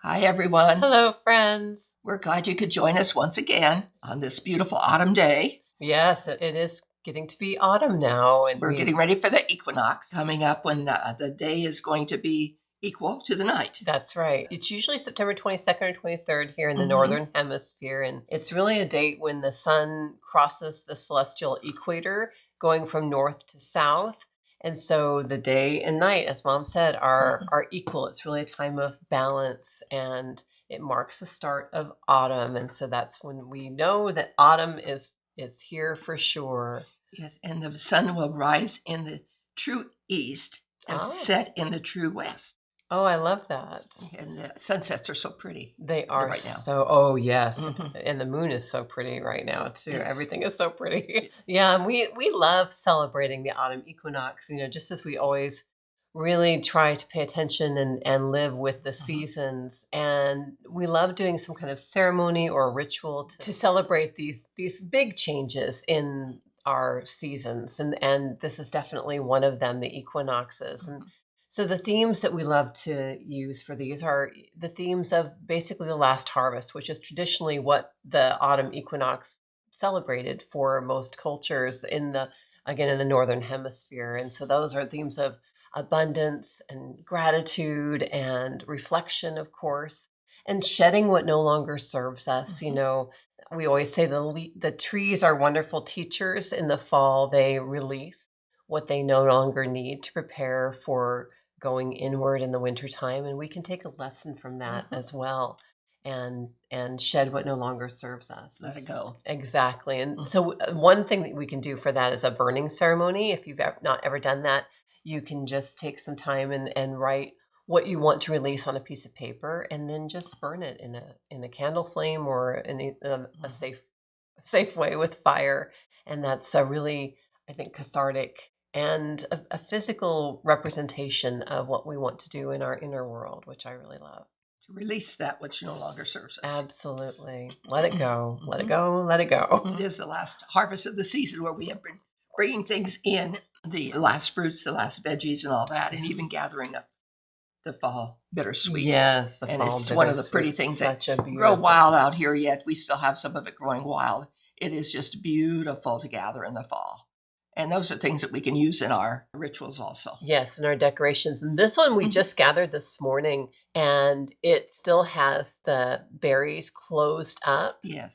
Hi, everyone. Hello, friends. We're glad you could join us once again on this beautiful autumn day. Yes, it is getting to be autumn now. And We're getting ready for the equinox coming up when the day is going to be equal to the night. That's right. It's usually September 22nd or 23rd here in the Northern Hemisphere. And it's really a date when the sun crosses the celestial equator, going from north to south. And so the day and night, as Mom said, are equal. It's really a time of balance, and it marks the start of autumn. And so that's when we know that autumn is here for sure. Yes, and the sun will rise in the true east and set in the true west. Oh, I love that. And the sunsets are so pretty. They are right now. Oh, yes. And the moon is so pretty right now, too. Yes. Everything is so pretty. Yeah, and we love celebrating the autumn equinox, just as we always really try to pay attention and live with the seasons. And we love doing some kind of ceremony or ritual to celebrate these big changes in our seasons. And this is definitely one of them, the equinoxes. And so the themes that we love to use for these are the themes of basically the last harvest, which is traditionally what the autumn equinox celebrated for most cultures in the Northern Hemisphere. And so those are themes of abundance and gratitude and reflection, of course, and shedding what no longer serves us. We always say the trees are wonderful teachers. In the fall, they release what they no longer need to prepare for going inward in the wintertime. And we can take a lesson from that as well and shed what no longer serves us. Let it go. Exactly. And so one thing that we can do for that is a burning ceremony. If you've not ever done that, you can just take some time and write what you want to release on a piece of paper, and then just burn it in a candle flame or in a safe way with fire. And that's a really, I think, cathartic and a physical representation of what we want to do in our inner world, which I really love. To release that which no longer serves us. Absolutely. Let it go. Let it go. Let it go. It is the last harvest of the season where we have been bringing things in, the last fruits, the last veggies and all that, and even gathering up the fall bittersweet. Yes, and it's one of the pretty things that beautiful. grow wild out here yet. We still have some of it growing wild. It is just beautiful to gather in the fall. And those are things that we can use in our rituals also. Yes, in our decorations. And this one we just gathered this morning, and it still has the berries closed up. Yes.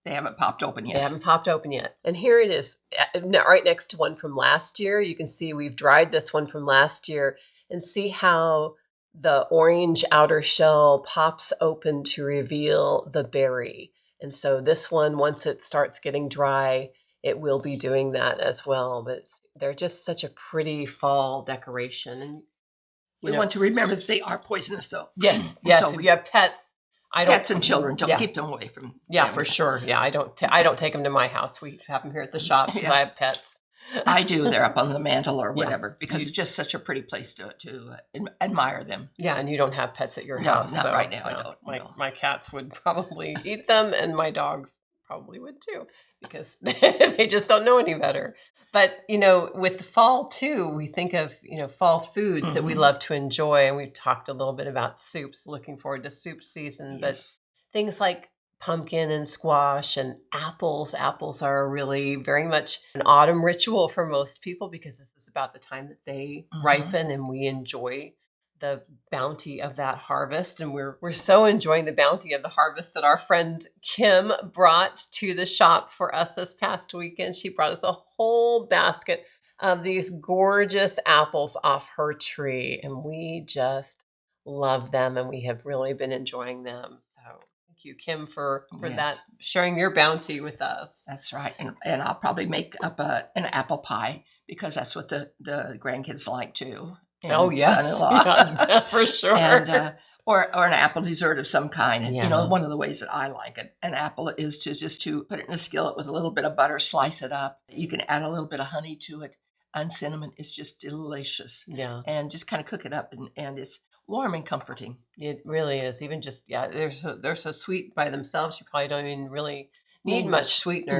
They haven't popped open yet. They haven't popped open yet. And here it is, right next to one from last year. You can see we've dried this one from last year, and see how the orange outer shell pops open to reveal the berry. And so this one, once it starts getting dry, it will be doing that as well. But they're just such a pretty fall decoration. And we want to remember that they are poisonous, though. Yes. So if you have pets, pets and children, don't keep them away from. Yeah, for sure. Yeah, I don't take them to my house. We have them here at the shop because I have pets. I do. They're up on the mantle or whatever because it's just such a pretty place to admire them. Yeah, and you don't have pets at your house. No, not right now. I don't. My cats would probably eat them, and my dogs probably would too, because they just don't know any better. But, with the fall too, we think of, fall foods that we love to enjoy. And we've talked a little bit about soups, looking forward to soup season, but things like pumpkin and squash and apples. Apples are really very much an autumn ritual for most people because this is about the time that they ripen, and we enjoy the bounty of that harvest. And we're so enjoying the bounty of the harvest that our friend Kim brought to the shop for us this past weekend. She brought us a whole basket of these gorgeous apples off her tree, and we just love them, and we have really been enjoying them. So thank you, Kim, for that, sharing your bounty with us. That's right. And I'll probably make up an apple pie because that's what the grandkids like too. Oh, yes. Yeah, for sure. And, or an apple dessert of some kind. And, one of the ways that I like an apple is to put it in a skillet with a little bit of butter, slice it up. You can add a little bit of honey to it, and cinnamon. It's just delicious. Yeah. And just kind of cook it up, and it's warm and comforting. It really is. Even just, they're so sweet by themselves. You probably don't even really need much sweetener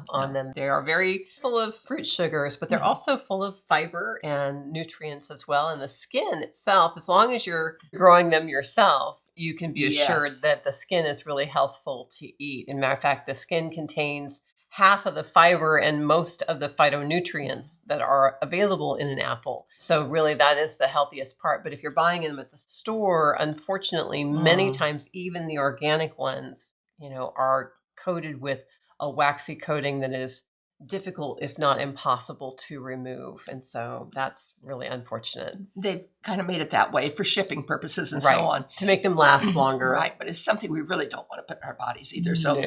on them. They are very full of fruit sugars, but they're also full of fiber and nutrients as well. And the skin itself, as long as you're growing them yourself, you can be assured that the skin is really healthful to eat. As a matter of fact, the skin contains half of the fiber and most of the phytonutrients that are available in an apple. So really that is the healthiest part. But if you're buying them at the store, unfortunately, many times even the organic ones, are coated with a waxy coating that is difficult, if not impossible, to remove. And so that's really unfortunate. They've kind of made it that way for shipping purposes and so on. To make them last longer. Right, but it's something we really don't want to put in our bodies either. So,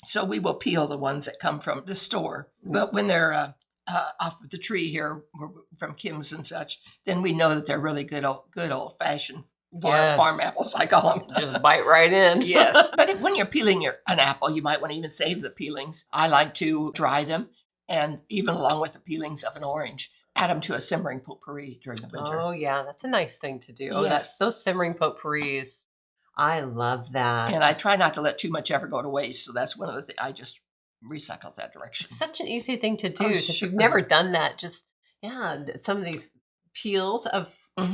so we will peel the ones that come from the store. But when they're off of the tree here from Kim's and such, then we know that they're really good old-fashioned farm apples, I call them. Just bite right in. Yes. But when you're peeling an apple, you might want to even save the peelings. I like to dry them, and even along with the peelings of an orange, add them to a simmering potpourri during the winter. Oh, yeah. That's a nice thing to do. Oh, that's so simmering potpourris. I love that. And I try not to let too much ever go to waste. So that's one of the things. I just recycle that direction. It's such an easy thing to do. So if you've never done that, just, some of these peels of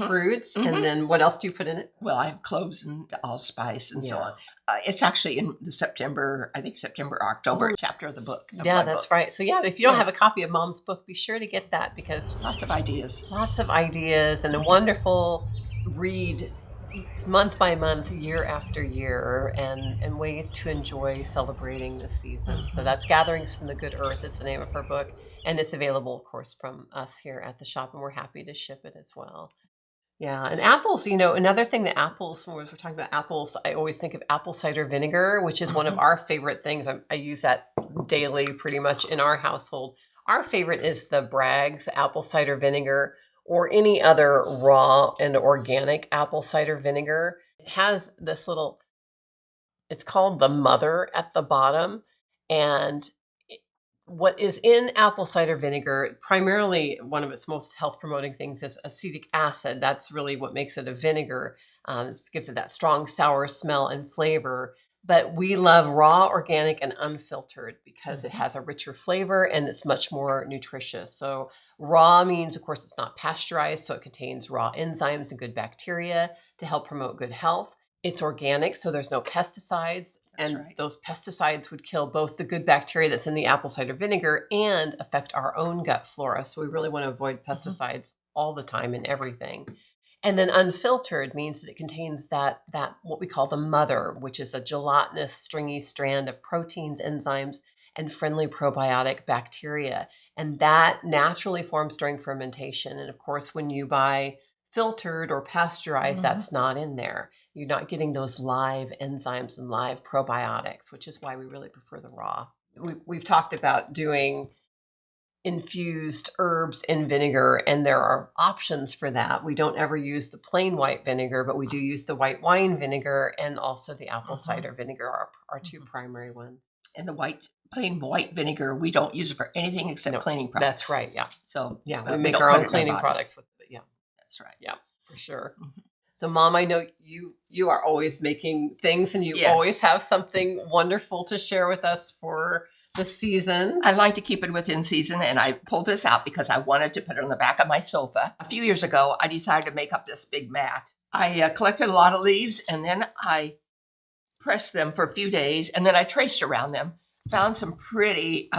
fruits. And then what else do you put in it? Well, I have cloves and allspice and so on. It's actually in the September, October chapter of the book. Yeah, that's right. So if you don't have a copy of Mom's book, be sure to get that, because lots of ideas and a wonderful read month by month, year after year, and ways to enjoy celebrating the season. So that's Gatherings from the Good Earth. It's the name of her book. And it's available, of course, from us here at the shop, and we're happy to ship it as well. Yeah, and apples, another thing that apples, when we're talking about apples, I always think of apple cider vinegar, which is one of our favorite things. I use that daily pretty much in our household. Our favorite is the Bragg's apple cider vinegar, or any other raw and organic apple cider vinegar. It has this it's called the mother at the bottom, and what is in apple cider vinegar, primarily one of its most health-promoting things is acetic acid. That's really what makes it a vinegar. It gives it that strong sour smell and flavor. But we love raw, organic, and unfiltered because it has a richer flavor and it's much more nutritious. So raw means, of course, it's not pasteurized, so it contains raw enzymes and good bacteria to help promote good health. It's organic, so there's no pesticides. Those pesticides would kill both the good bacteria that's in the apple cider vinegar and affect our own gut flora. So we really want to avoid pesticides all the time in everything. And then unfiltered means that it contains that what we call the mother, which is a gelatinous, stringy strand of proteins, enzymes, and friendly probiotic bacteria. And that naturally forms during fermentation. And of course, when you buy filtered or pasteurized, that's not in there. You're not getting those live enzymes and live probiotics, which is why we really prefer the raw. We've talked about doing infused herbs in vinegar, and there are options for that. We don't ever use the plain white vinegar, but we do use the white wine vinegar and also the apple cider vinegar, our two primary ones. And the plain white vinegar, we don't use it for anything except cleaning products. That's right, yeah. So we make our own cleaning products with it, That's right. Yeah, for sure. So, Mom, I know you are always making things, and you always have something wonderful to share with us for the season. I like to keep it within season, and I pulled this out because I wanted to put it on the back of my sofa. A few years ago, I decided to make up this big mat. I collected a lot of leaves, and then I pressed them for a few days, and then I traced around them, found some pretty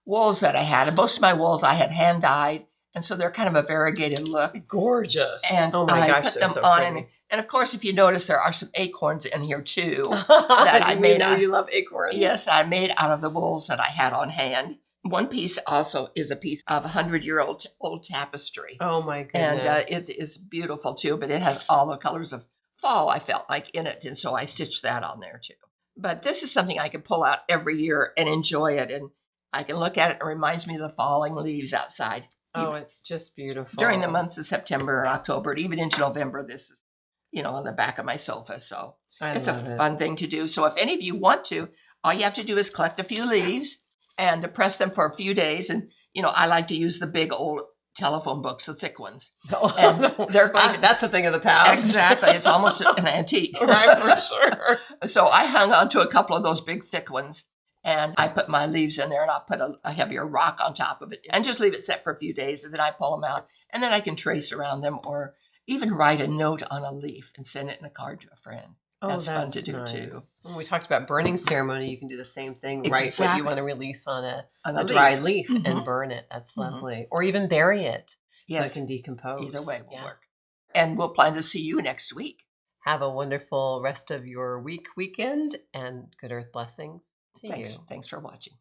wools that I had. And most of my wools I had hand-dyed. And so they're kind of a variegated look. Gorgeous. And oh my gosh, put them so on. And of course, if you notice, there are some acorns in here too. That I made. You love acorns. Yes, I made out of the wools that I had on hand. One piece also is a piece of 100-year-old tapestry. Oh my goodness. And it is beautiful too, but it has all the colors of fall, I felt like, in it. And so I stitched that on there too. But this is something I can pull out every year and enjoy it. And I can look at it and it reminds me of the falling leaves outside. Oh, it's just beautiful. During the months of September and October, and even into November, this is, on the back of my sofa. So it's a fun thing to do. So if any of you want to, all you have to do is collect a few leaves and press them for a few days. And, I like to use the big old telephone books, the thick ones. And they're that's a thing of the past. Exactly. It's almost an antique. Right, for sure. So I hung on to a couple of those big thick ones. And I put my leaves in there, and I'll put a heavier rock on top of it and just leave it set for a few days. And then I pull them out, and then I can trace around them or Even write a note on a leaf and send it in a card to a friend. Oh, That's fun to that's do nice. too. When we talked about burning ceremony, you can do the same thing. Write what you Exactly. want to release on a On dry leaf Mhm. and burn it. That's lovely. Or even bury it so it Yes. can decompose. Either way will Yeah. work. And we'll plan to see you next week. Have a wonderful rest of your weekend, and good earth blessings to you. Thanks for watching.